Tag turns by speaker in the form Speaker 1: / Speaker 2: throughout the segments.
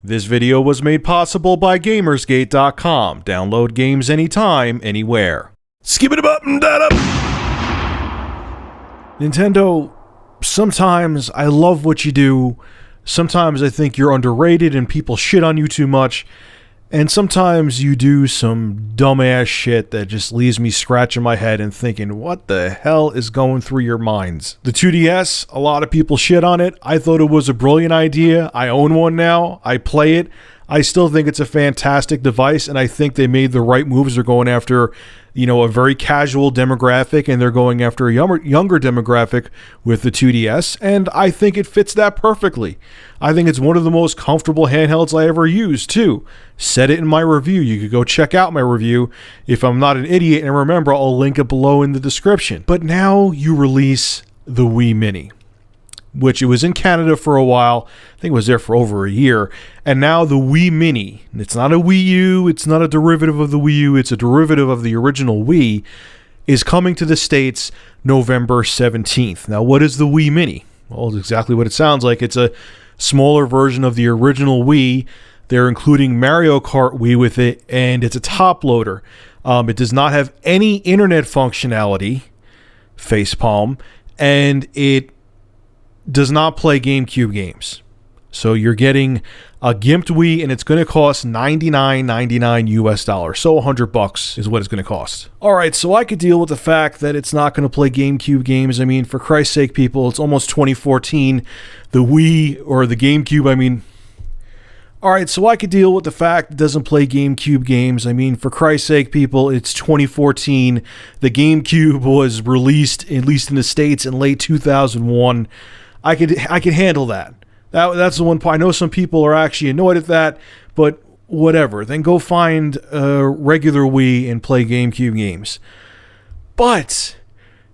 Speaker 1: This video was made possible by Gamersgate.com. Download games anytime, anywhere. Skip it up and that up. Nintendo, sometimes I love what you do. Sometimes I think you're underrated and people shit on you too much. And sometimes you do some dumbass shit that just leaves me scratching my head and thinking, what the hell is going through your minds? The 2DS, a lot of people shit on it. I thought it was a brilliant idea. I own one now. I play it. I still think it's a fantastic device, and I think they made the right moves. They're going after, a very casual demographic, and they're going after a younger demographic with the 2DS, and I think it fits that perfectly. I think it's one of the most comfortable handhelds I ever used, too. Said it in my review. You could go check out my review if I'm not an idiot, and remember, I'll link it below in the description. But now you release the Wii Mini, which it was in Canada for a while. I think it was there for over a year. And now the Wii Mini, it's not a Wii U, it's not a derivative of the Wii U, it's a derivative of the original Wii, is coming to the States November 17th. Now, what is the Wii Mini? Well, it's exactly what it sounds like. It's a smaller version of the original Wii. They're including Mario Kart Wii with it, and it's a top loader. It does not have any internet functionality, facepalm, and it does not play GameCube games. So you're getting a gimped Wii, and it's going to cost $99.99 US dollars. So $100 is what it's going to cost. All right, so I could deal with the fact that it's not going to play GameCube games. I mean, for Christ's sake, people, it's almost 2014. The Wii or the GameCube, all right, so I could deal with the fact it doesn't play GameCube games. I mean, for Christ's sake, people, it's 2014. The GameCube was released, at least in the States, in late 2001. I could handle that. That's the one part. I know some people are actually annoyed at that, but whatever. Then go find a regular Wii and play GameCube games. But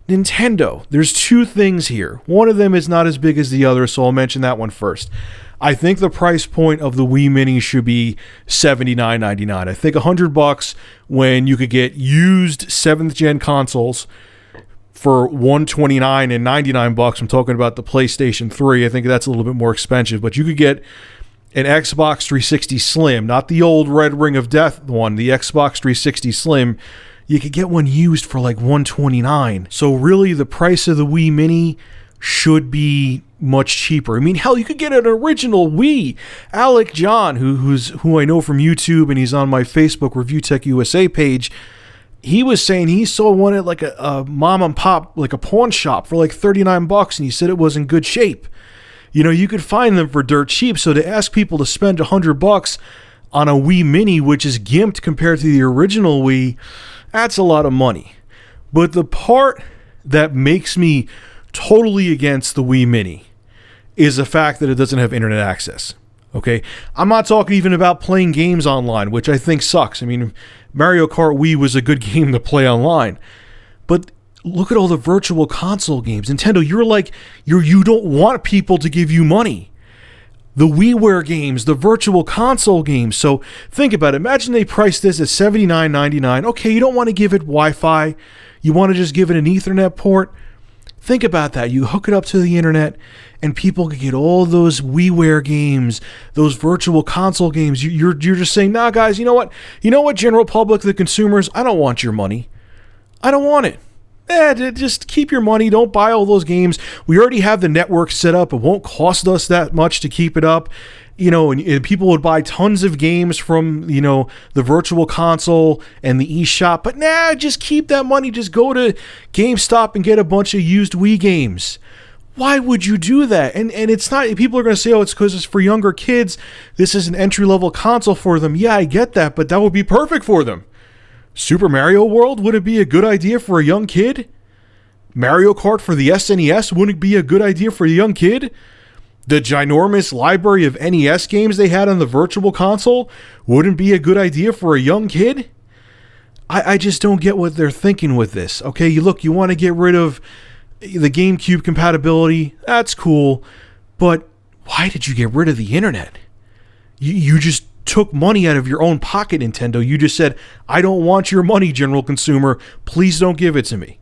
Speaker 1: Nintendo, there's two things here. One of them is not as big as the other, so I'll mention that one first. I think the price point of the Wii Mini should be $79.99. I think $100 when you could get used 7th gen consoles for $129 and $99. I'm talking about the PlayStation 3. I think that's a little bit more expensive, but you could get an Xbox 360 Slim, not the old Red Ring of Death one, the Xbox 360 Slim. You could get one used for like $129. So really, the price of the Wii Mini should be much cheaper. I mean, hell, you could get an original Wii. Alec John, who I know from YouTube, and he's on my Facebook Review Tech USA page, he was saying he saw one at like a mom and pop, like a pawn shop for like $39, and he said it was in good shape. You could find them for dirt cheap. So to ask people to spend $100 on a Wii Mini, which is gimped compared to the original Wii, that's a lot of money. But the part that makes me totally against the Wii Mini is the fact that it doesn't have internet access. Okay, I'm not talking even about playing games online, which I think sucks. I mean, Mario Kart Wii was a good game to play online, but look at all the virtual console games. Nintendo, you don't want people to give you money. The WiiWare games, the virtual console games. So think about it. Imagine they priced this at $79.99. Okay, you don't want to give it Wi-Fi. You want to just give it an Ethernet port. Think about that. You hook it up to the internet, and people can get all those WiiWare games, those virtual console games. You're just saying, nah, guys, you know what? General public, the consumers, I don't want your money. I don't want it. Just keep your money. Don't buy all those games. We already have the network set up. It won't cost us that much to keep it up. And people would buy tons of games from, the virtual console and the eShop. But just keep that money. Just go to GameStop and get a bunch of used Wii games. Why would you do that? And it's not, people are going to say, oh, it's because it's for younger kids. This is an entry-level console for them. Yeah, I get that, but that would be perfect for them. Super Mario World, would it be a good idea for a young kid? Mario Kart for the SNES, wouldn't it be a good idea for a young kid? The ginormous library of NES games they had on the virtual console wouldn't be a good idea for a young kid? I just don't get what they're thinking with this. Okay, you want to get rid of the GameCube compatibility. That's cool. But why did you get rid of the internet? You just took money out of your own pocket, Nintendo. You just said, I don't want your money, general consumer. Please don't give it to me.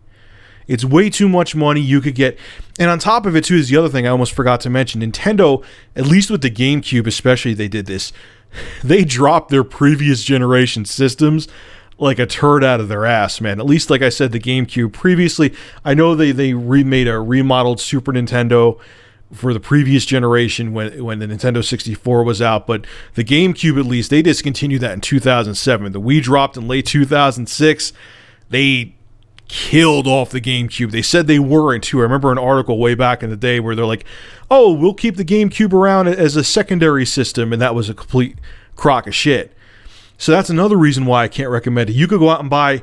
Speaker 1: It's way too much money you could get. And on top of it, too, is the other thing I almost forgot to mention. Nintendo, at least with the GameCube especially, they did this. They dropped their previous generation systems like a turd out of their ass, man. At least, like I said, the GameCube. Previously, I know they remade a remodeled Super Nintendo for the previous generation when the Nintendo 64 was out, but the GameCube, at least, they discontinued that in 2007. The Wii dropped in late 2006. They killed off the GameCube. They said they weren't too. I remember an article way back in the day where they're like, oh, we'll keep the GameCube around as a secondary system, and that was a complete crock of shit. So that's another reason why I can't recommend it. You could go out and buy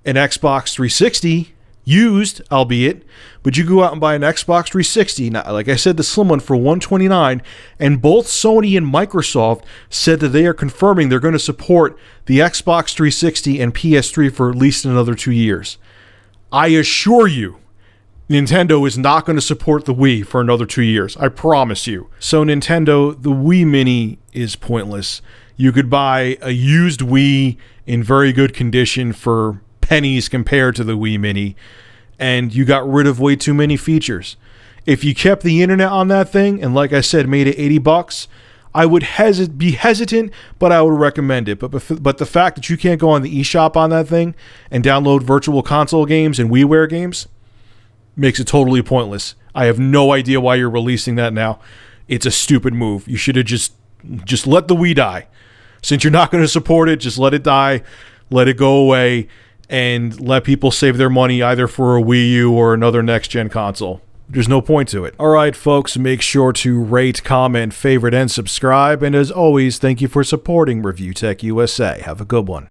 Speaker 1: an Xbox 360, used, albeit, but you go out and buy an Xbox 360, now, like I said, the slim one for $129, and both Sony and Microsoft said that they are confirming they're going to support the Xbox 360 and PS3 for at least another 2 years. I assure you, Nintendo is not going to support the Wii for another 2 years. I promise you. So Nintendo, the Wii Mini is pointless. You could buy a used Wii in very good condition for pennies compared to the Wii Mini, and you got rid of way too many features. If you kept the internet on that thing, and like I said, made it $80, I would be hesitant, but I would recommend it. But the fact that you can't go on the eShop on that thing and download virtual console games and WiiWare games makes it totally pointless. I have no idea why you're releasing that now. It's a stupid move. You should have just let the Wii die. Since you're not going to support it, just let it die, let it go away, and let people save their money either for a Wii U or another next-gen console. There's no point to it. All right, folks, make sure to rate, comment, favorite, and subscribe. And as always, thank you for supporting Review Tech USA. Have a good one.